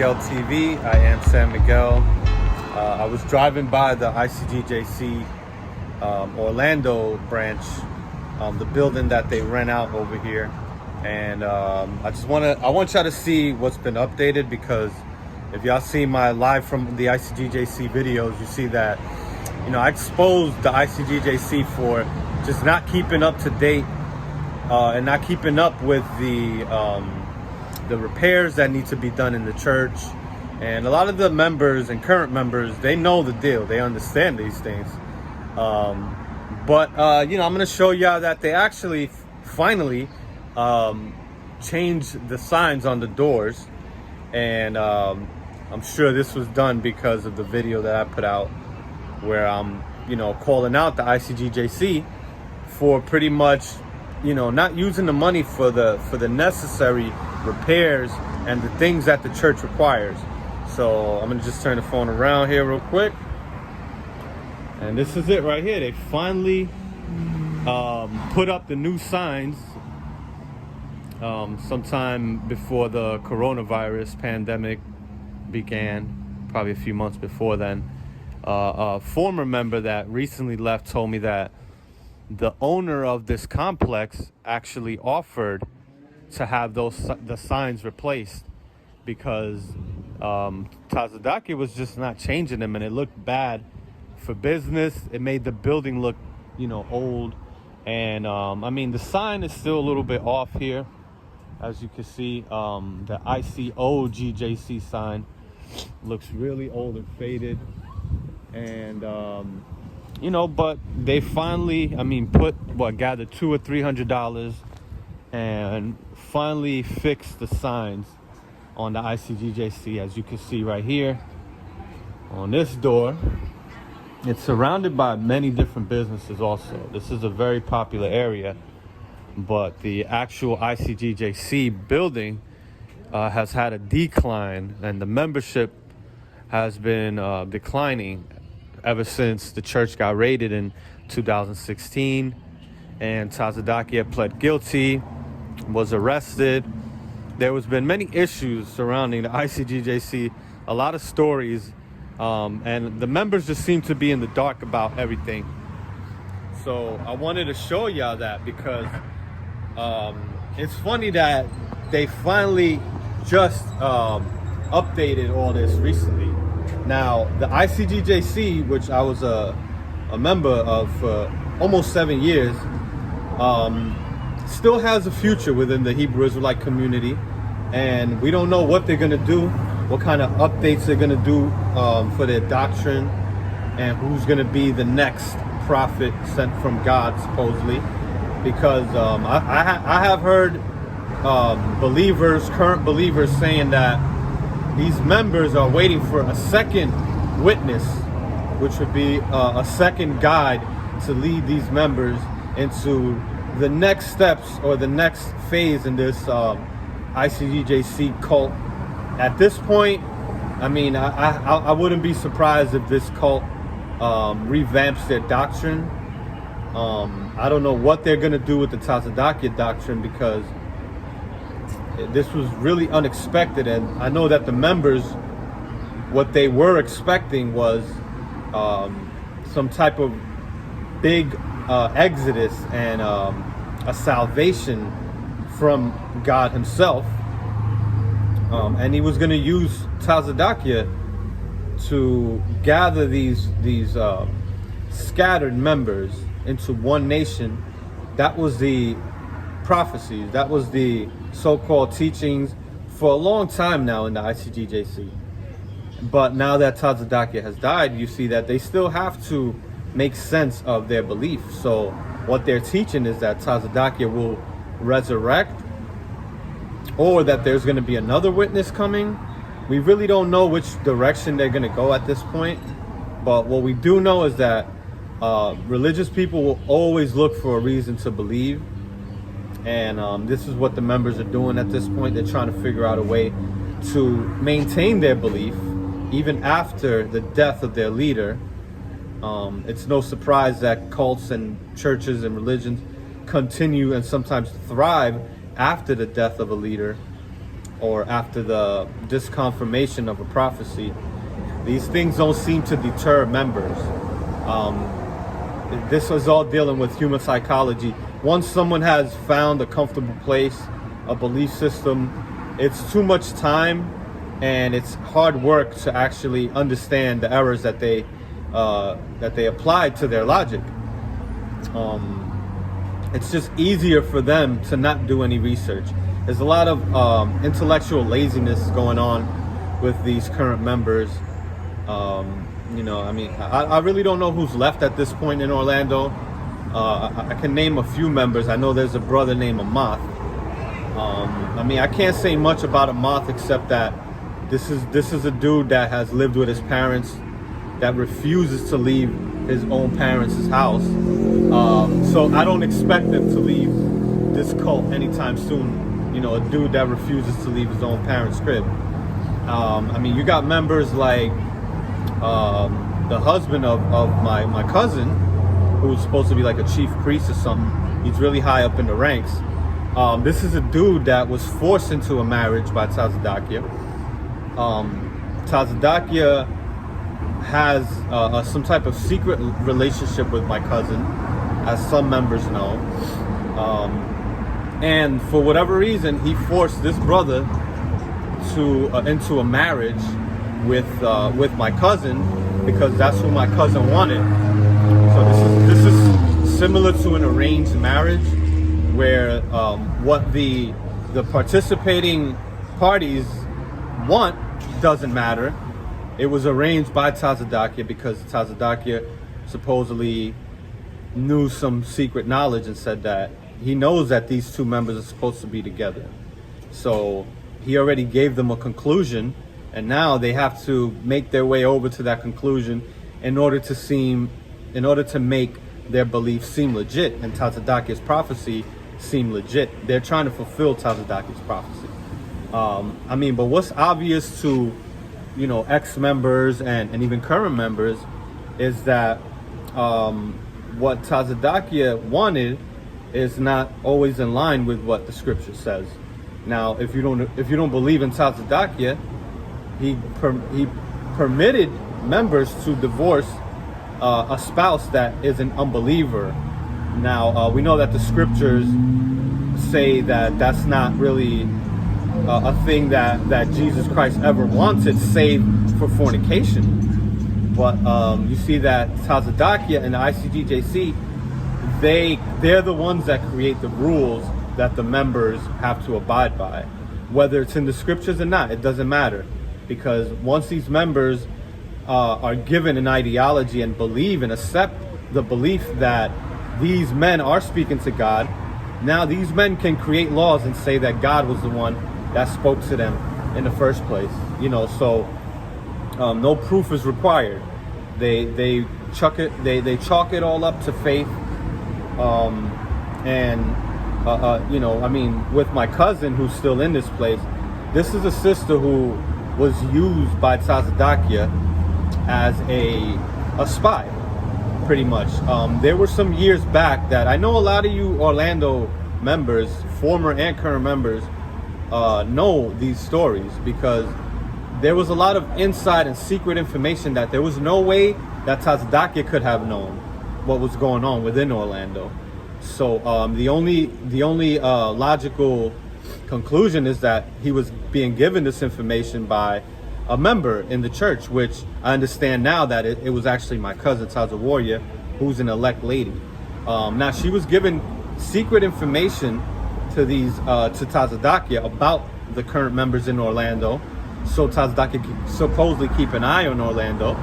Miguel TV. I am San Miguel. I was driving by the ICGJC Orlando branch, the building that they rent out over here, and I want y'all to see what's been updated, because if y'all see my live from the ICGJC videos, you see that, you know, I exposed the ICGJC for just not keeping up to date and not keeping up with the repairs that need to be done in the church. And a lot of the members and current members, they know the deal. They understand these things. But you know, I'm going to show y'all that they actually finally changed the signs on the doors. And I'm sure this was done because of the video that I put out, where I'm, you know, calling out the ICGJC for pretty much, you know, not using the money for the necessary repairs and the things that the church requires. So I'm gonna just turn the phone around here real quick, and this is it right here. They finally put up the new signs sometime before the coronavirus pandemic began, probably a few months before then. A former member that recently left told me that the owner of this complex actually offered to have the signs replaced, because Tazadaqyah was just not changing them, and it looked bad for business. It made the building look, you know, old. And I mean, the sign is still a little bit off here, as you can see. The ICOGJC sign looks really old and faded, and you know, but they finally, I mean, gathered $200 or $300 and finally fixed the signs on the ICGJC. As you can see right here on this door, it's surrounded by many different businesses also. This is a very popular area, but the actual ICGJC building has had a decline, and the membership has been declining ever since the church got raided in 2016, and Tazadaqyah pled guilty, was arrested. There has been many issues surrounding the ICGJC, a lot of stories, and the members just seem to be in the dark about everything. So I wanted to show y'all that, because it's funny that they finally just updated all this recently. Now, the ICGJC, which I was a member of for almost 7 years, still has a future within the Hebrew Israelite community, and we don't know what they're going to do, what kind of updates they're going to do for their doctrine, and who's going to be the next prophet sent from God, supposedly. Because I have heard current believers saying that these members are waiting for a second witness, which would be a second guide to lead these members into the next steps or the next phase in this ICGJC cult. At this point, I mean, I wouldn't be surprised if this cult revamps their doctrine. I don't know what they're going to do with the Tazadaqyah doctrine, because this was really unexpected, and I know that the members, what they were expecting was some type of big exodus and a salvation from God himself, and he was going to use Tazadaqyah to gather these scattered members into one nation. That was the prophecies, that was the so-called teachings for a long time now in the ICGJC. But now that Tazadaqyah has died, you see that they still have to make sense of their belief. So what they're teaching is that Tazadaqyah will resurrect, or that there's going to be another witness coming. We really don't know which direction they're going to go at this point, but what we do know is that religious people will always look for a reason to believe. And this is what the members are doing at this point. They're trying to figure out a way to maintain their belief even after the death of their leader. It's no surprise that cults and churches and religions continue and sometimes thrive after the death of a leader. or after the disconfirmation of a prophecy, these things don't seem to deter members. This was all dealing with human psychology. Once someone has found a comfortable place, a belief system, it's too much time and it's hard work to actually understand the errors that they applied to their logic. It's just easier for them to not do any research. There's a lot of intellectual laziness going on with these current members. You know, I mean, I really don't know who's left at this point in Orlando. I can name a few members. I know there's a brother named Amath. I mean, I can't say much about Amath except that this is a dude that has lived with his parents, that refuses to leave his own parents' house. So I don't expect them to leave this cult anytime soon. You know, a dude that refuses to leave his own parents' crib. I mean, you got members like the husband of my cousin, who's supposed to be like a chief priest or something. He's really high up in the ranks. This is a dude that was forced into a marriage by Tazadaqyah. Tazadaqyah has some type of secret relationship with my cousin, as some members know. And for whatever reason, he forced this brother to into a marriage with my cousin, because that's who my cousin wanted. So this is similar to an arranged marriage, where what the participating parties want doesn't matter. It was arranged by Tazadaqyah because Tazadaqyah supposedly knew some secret knowledge and said that he knows that these two members are supposed to be together. So he already gave them a conclusion, and now they have to make their way over to that conclusion in order to make their belief seem legit and Tazadaqyah's prophecy seem legit. They're trying to fulfill Tazadaqyah's prophecy. I mean, but what's obvious to, you know, ex-members and even current members is that what Tazadaqyah wanted is not always in line with what the scripture says. Now, if you don't believe in Tazadaqyah, he permitted members to divorce a spouse that is an unbeliever. Now, we know that the scriptures say that that's not really a thing that Jesus Christ ever wanted, save for fornication. But you see that Tazadaqyah and the ICGJC, they're the ones that create the rules that the members have to abide by. Whether it's in the scriptures or not, it doesn't matter. Because once these members are given an ideology and believe and accept the belief that these men are speaking to God, now these men can create laws and say that God was the one that spoke to them in the first place. You know, so no proof is required. They chalk it all up to faith. You know, I mean, with my cousin who's still in this place, this is a sister who was used by Tazadaqyah as a spy, pretty much. There were some years back that I know a lot of you Orlando members, former and current members, know these stories, because there was a lot of inside and secret information that there was no way that Tazadaqyah could have known what was going on within Orlando. So the only logical conclusion is that he was being given this information by a member in the church, which I understand now that it was actually my cousin Tazadaqyah, who's an elect lady. Now she was given secret information to Tazadaqyah about the current members in Orlando, so Tazadaqyah can supposedly keep an eye on Orlando.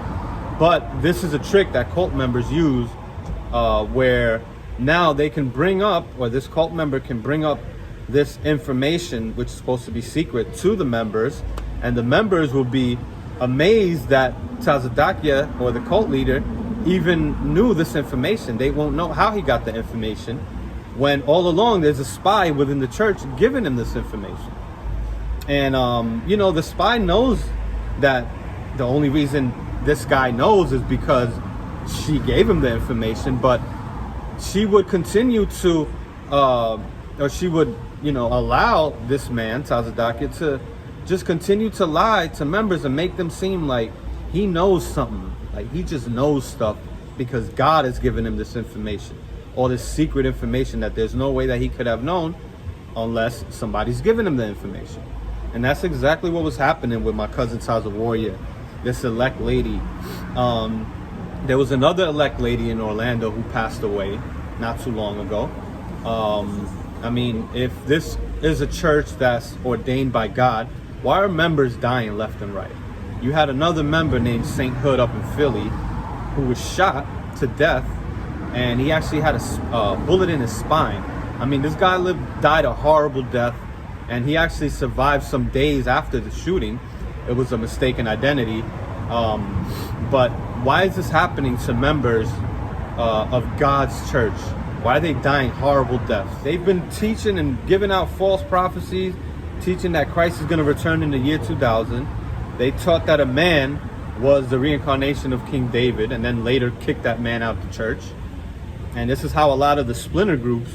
But this is a trick that cult members use, where now they can bring up, or this cult member can bring up this information, which is supposed to be secret, to the members, and the members will be amazed that Tazadaqyah, or the cult leader, even knew this information. They won't know how he got the information, when all along there's a spy within the church giving him this information. And you know, the spy knows that the only reason this guy knows is because she gave him the information, but she would continue to, or she would allow this man, Tazadaqyah, to just continue to lie to members and make them seem like he knows something. Like he just knows stuff because God has given him this information, all this secret information that there's no way that he could have known unless somebody's given him the information. And that's exactly what was happening with my cousin Tazadaqyah, this elect lady. There was another elect lady in Orlando who passed away not too long ago. I mean, if this is a church that's ordained by God, why are members dying left and right? You had another member named Saint Hood up in Philly who was shot to death, and he actually had a bullet in his spine. I mean, this guy died a horrible death, and he actually survived some days after the shooting. It was a mistaken identity. But why is this happening to members of God's church? Why are they dying horrible deaths? They've been teaching and giving out false prophecies, teaching that Christ is going to return in the year 2000. They taught that a man was the reincarnation of King David, and then later kicked that man out the church. And this is how a lot of the splinter groups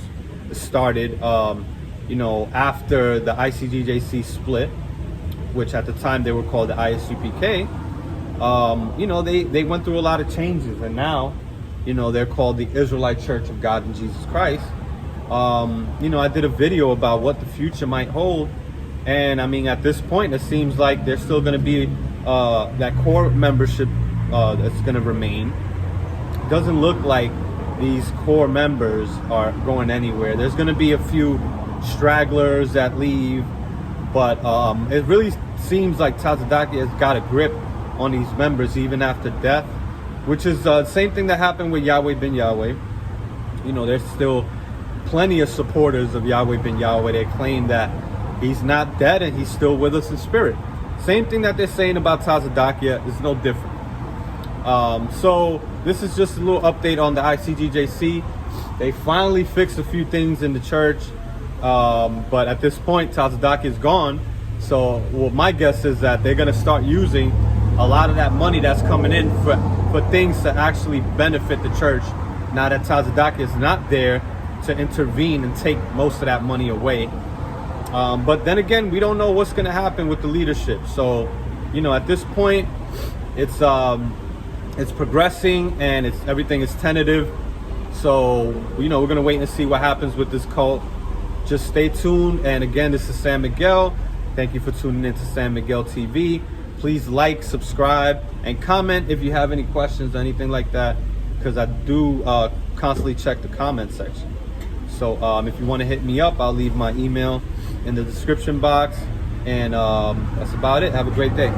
started, after the ICGJC split, which at the time they were called the ISUPK. They went through a lot of changes, and now, they're called the Israelite Church of God in Jesus Christ. I did a video about what the future might hold, and I mean, at this point, it seems like there's still going to be that core membership that's going to remain. It doesn't look like these core members are going anywhere. There's going to be a few stragglers that leave, but it really seems like Tazadaqyah has got a grip on these members even after death, which is the same thing that happened with Yahweh ben Yahweh. There's still plenty of supporters of Yahweh ben Yahweh. They claim that he's not dead and he's still with us in spirit. Same thing that they're saying about Tazadaqyah is no different. So this is just a little update on the ICGJC. They finally fixed a few things in the church, but at this point, Tazadaqyah is gone. So my guess is that they're going to start using a lot of that money that's coming in for things to actually benefit the church, now that Tazadaqyah is not there to intervene and take most of that money away. But then again, we don't know what's going to happen with the leadership. So, at this point, it's progressing, and everything is tentative. So, we're going to wait and see what happens with this cult. Just stay tuned. And again, this is San Miguel. Thank you for tuning in to San Miguel TV. Please like, subscribe, and comment if you have any questions or anything like that, because I do constantly check the comment section. So if you want to hit me up, I'll leave my email in the description box. And that's about it. Have a great day.